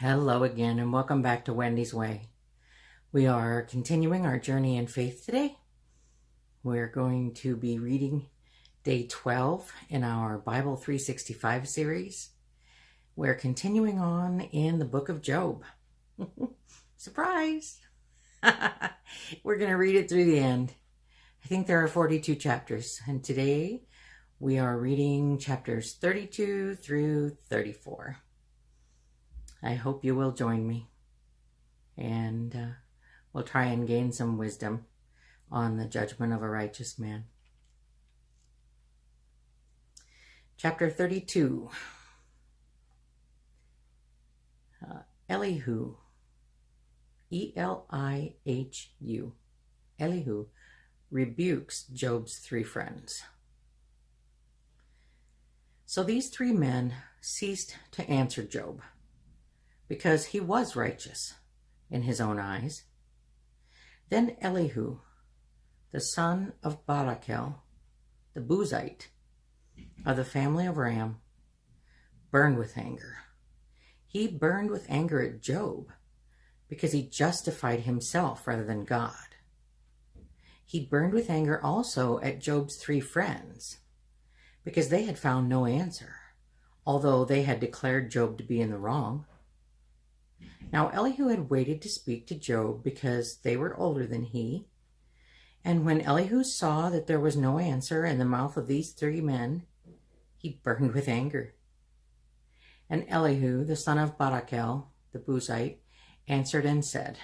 Hello again, and welcome back to Wendy's Way. We are continuing our journey in faith today. We're going to be reading day 12 in our Bible 365 series. We're continuing on in the book of Job. Surprise! We're going to read it through the end. I think there are 42 chapters, and today we are reading chapters 32 through 34. I hope you will join me, and we'll try and gain some wisdom on the judgment of a righteous man. Chapter 32. Elihu, E-L-I-H-U, Elihu rebukes Job's three friends. So these three men ceased to answer Job, because he was righteous in his own eyes. Then Elihu, the son of Barachel, the Buzite, of the family of Ram, burned with anger. He burned with anger at Job because he justified himself rather than God. He burned with anger also at Job's three friends because they had found no answer, although they had declared Job to be in the wrong. Now Elihu had waited to speak to Job because they were older than he. And when Elihu saw that there was no answer in the mouth of these three men, he burned with anger. And Elihu, the son of Barachel, the Buzite, answered and said,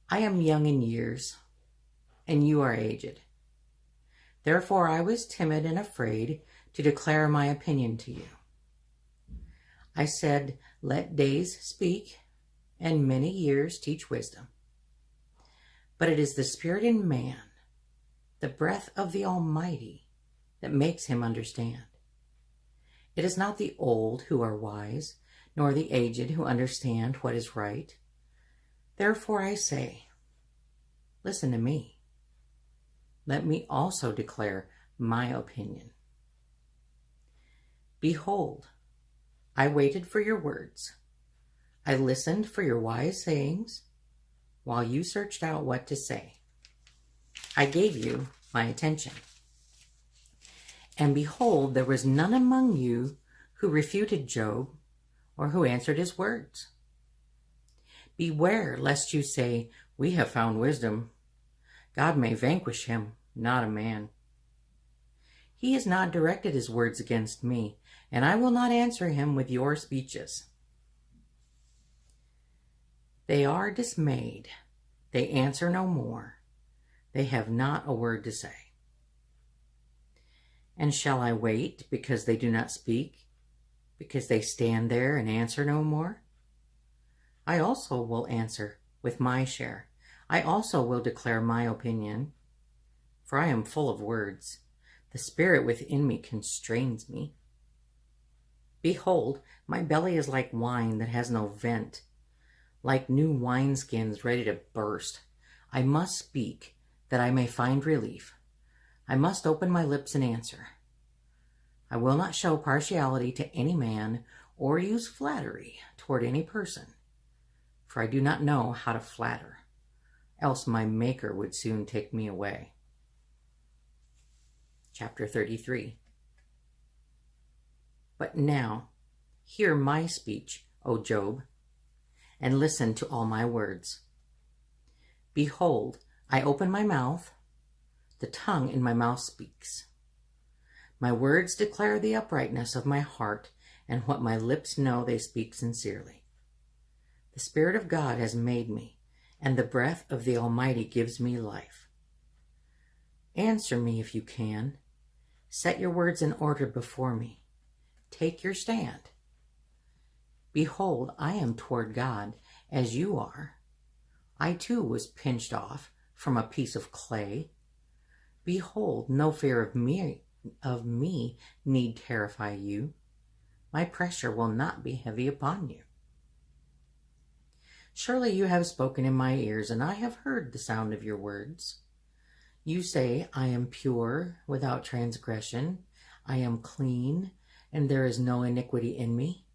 I am young in years, and you are aged. Therefore I was timid and afraid to declare my opinion to you. I said, let days speak, and many years teach wisdom. But it is the spirit in man, the breath of the Almighty, that makes him understand. It is not the old who are wise, nor the aged who understand what is right. Therefore I say, listen to me. Let me also declare my opinion. Behold, I waited for your words. I listened for your wise sayings while you searched out what to say. I gave you my attention. And behold, there was none among you who refuted Job or who answered his words. Beware lest you say, we have found wisdom. God may vanquish him, not a man. He has not directed his words against me, and I will not answer him with your speeches. They are dismayed. They answer no more. They have not a word to say. And shall I wait because they do not speak, because they stand there and answer no more? I also will answer with my share. I also will declare my opinion, for I am full of words. The spirit within me constrains me. Behold, my belly is like wine that has no vent, like new wineskins ready to burst. I must speak that I may find relief. I must open my lips and answer. I will not show partiality to any man or use flattery toward any person, for I do not know how to flatter, else my Maker would soon take me away. Chapter 33. But now, hear my speech, O Job, and listen to all my words. Behold, I open my mouth, the tongue in my mouth speaks. My words declare the uprightness of my heart, and what my lips know they speak sincerely. The Spirit of God has made me, and the breath of the Almighty gives me life. Answer me if you can. Set your words in order before me. Take your stand. Behold, I am toward God as you are. I too was pinched off from a piece of clay. Behold, no fear of me need terrify you. My pressure will not be heavy upon you. Surely you have spoken in my ears, and I have heard the sound of your words. You say, I am pure, without transgression. I am clean, and there is no iniquity in me.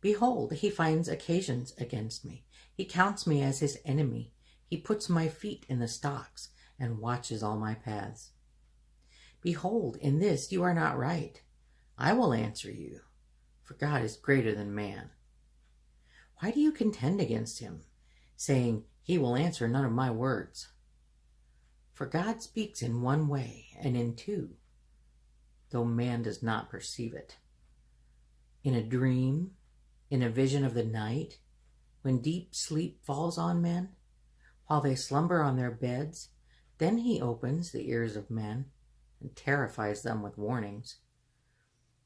Behold, he finds occasions against me. He counts me as his enemy. He puts my feet in the stocks and watches all my paths. Behold, in this you are not right. I will answer you, for God is greater than man. Why do you contend against him, saying, he will answer none of my words? For God speaks in one way and in two, though man does not perceive it. In a dream, in a vision of the night, when deep sleep falls on men, while they slumber on their beds, then he opens the ears of men and terrifies them with warnings,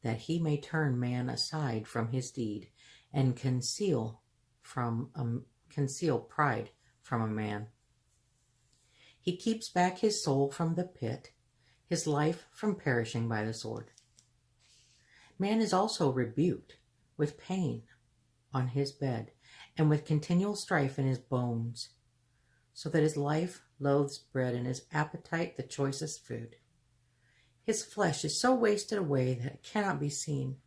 that he may turn man aside from his deed and conceal pride from a man. He keeps back his soul from the pit, his life from perishing by the sword. Man is also rebuked with pain on his bed and with continual strife in his bones, so that his life loathes bread and his appetite the choicest food. His flesh is so wasted away that it cannot be seen,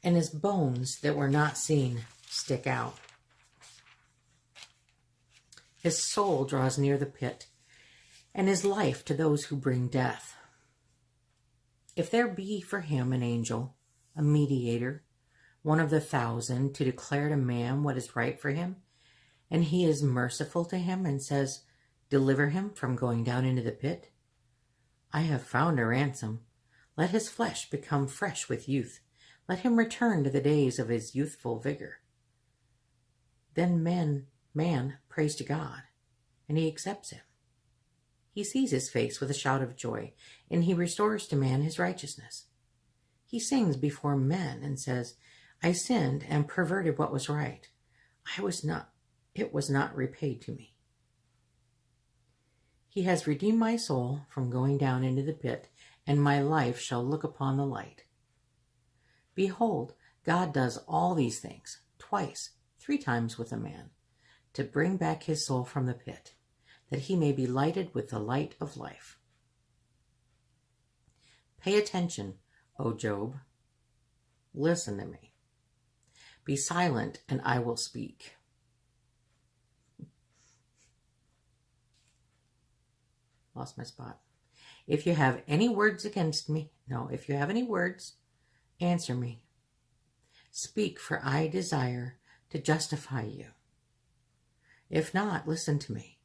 and his bones that were not seen stick out. His soul draws near the pit, and his life to those who bring death. If there be for him an angel, a mediator, one of the 1,000, to declare to man what is right for him, and he is merciful to him and says, deliver him from going down into the pit, I have found a ransom. Let his flesh become fresh with youth. Let him return to the days of his youthful vigor. Then man prays to God, and he accepts him. He sees his face with a shout of joy, and he restores to man his righteousness. He sings before men and says, I sinned and perverted what was right. It was not repaid to me. He has redeemed my soul from going down into the pit, and my life shall look upon the light. Behold, God does all these things, twice, 3 times with a man, to bring back his soul from the pit, that he may be lighted with the light of life. Pay attention, O Job. Listen to me. Be silent, and I will speak. Lost my spot. If you have any words against me, if you have any words, answer me. Speak, for I desire to justify you. If not, listen to me.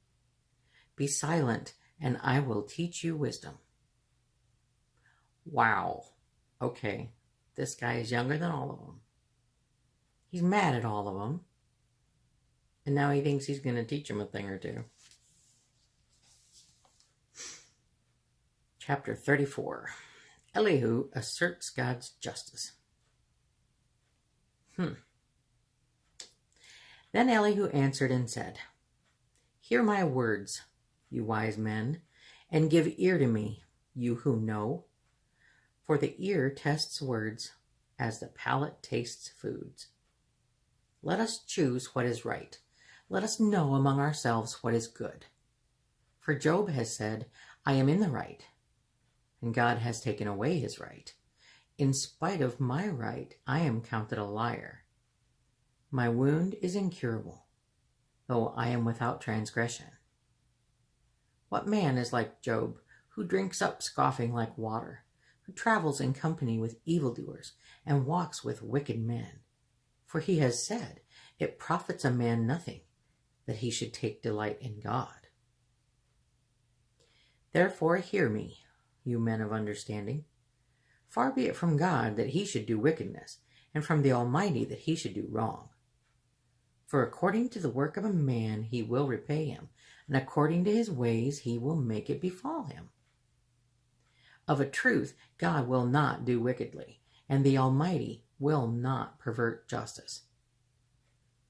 Be silent, and I will teach you wisdom. Wow. Okay, this guy is younger than all of them. He's mad at all of them. And now he thinks he's going to teach them a thing or two. Chapter 34. Elihu asserts God's justice. Then Elihu answered and said, Hear my words, you wise men, and give ear to me, you who know. For the ear tests words as the palate tastes foods. Let us choose what is right. Let us know among ourselves what is good. For Job has said, I am in the right, and God has taken away his right. In spite of my right, I am counted a liar. My wound is incurable, though I am without transgression. What man is like Job, who drinks up scoffing like water, who travels in company with evildoers, and walks with wicked men? For he has said, it profits a man nothing, that he should take delight in God. Therefore hear me, you men of understanding. Far be it from God that he should do wickedness, and from the Almighty that he should do wrong. For according to the work of a man he will repay him, and according to his ways he will make it befall him. Of a truth, God will not do wickedly, and the Almighty will not pervert justice.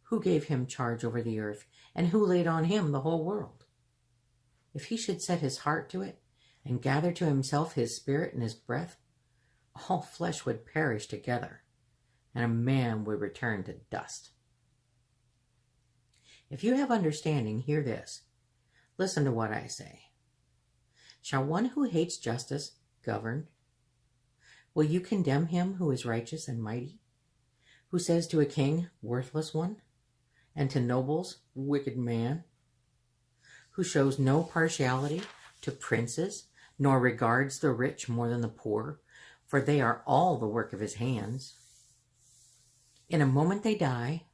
Who gave him charge over the earth, and who laid on him the whole world? If he should set his heart to it, and gather to himself his spirit and his breath, all flesh would perish together, and a man would return to dust. If you have understanding, hear this. Listen to what I say. Shall one who hates justice govern? Will you condemn him who is righteous and mighty, who says to a king, worthless one, and to nobles, wicked man, who shows no partiality to princes, nor regards the rich more than the poor, for they are all the work of his hands. In a moment they die.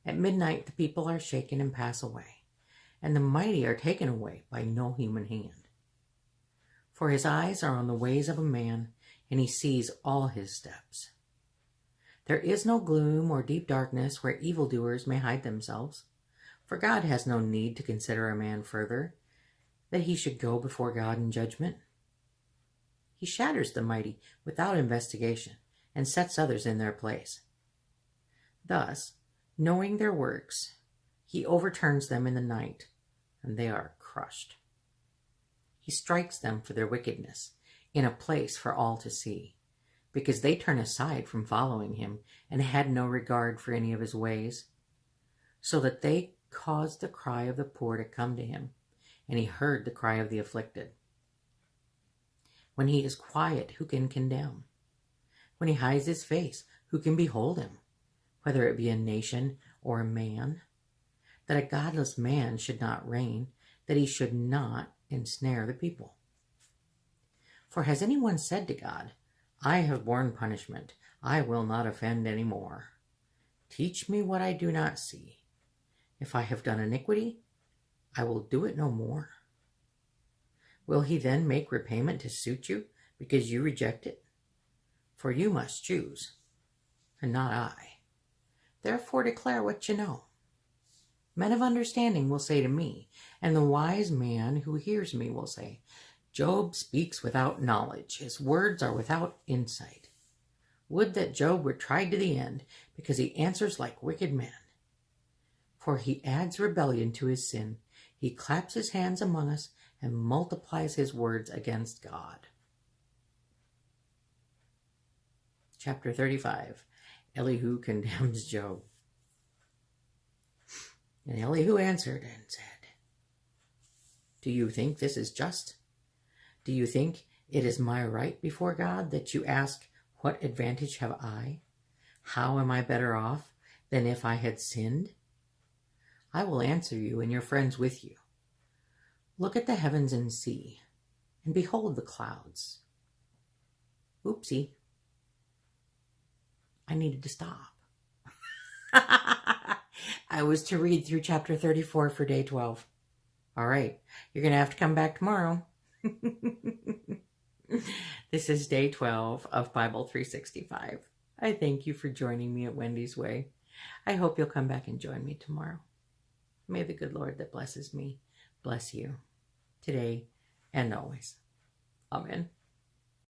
At midnight the people are shaken and pass away, and the mighty are taken away by no human hand. For his eyes are on the ways of a man, and he sees all his steps. There is no gloom or deep darkness where evildoers may hide themselves, for God has no need to consider a man further, that he should go before God in judgment. He shatters the mighty without investigation, and sets others in their place. Thus, knowing their works, he overturns them in the night, and they are crushed. He strikes them for their wickedness, in a place for all to see, because they turn aside from following him, and had no regard for any of his ways, so that they caused the cry of the poor to come to him, and he heard the cry of the afflicted. When he is quiet, who can condemn? When he hides his face, who can behold him? Whether it be a nation or a man, that a godless man should not reign, that he should not ensnare the people. For has anyone said to God, I have borne punishment, I will not offend any more. Teach me what I do not see. If I have done iniquity, I will do it no more. Will he then make repayment to suit you, because you reject it? For you must choose, and not I. Therefore declare what you know. Men of understanding will say to me, and the wise man who hears me will say, Job speaks without knowledge. His words are without insight. Would that Job were tried to the end, because he answers like wicked men. For he adds rebellion to his sin. He claps his hands among us and multiplies his words against God. Chapter 35. Elihu condemns Job. And Elihu answered and said, Do you think this is just? Do you think it is my right before God that you ask, What advantage have I? How am I better off than if I had sinned? I will answer you and your friends with you. Look at the heavens and see, and behold the clouds. Oopsie. I needed to stop. I was to read through chapter 34 for day 12. All right, you're going to have to come back tomorrow. This is day 12 of Bible 365. I thank you for joining me at Wendy's Way. I hope you'll come back and join me tomorrow. May the good Lord that blesses me bless you today and always. Amen.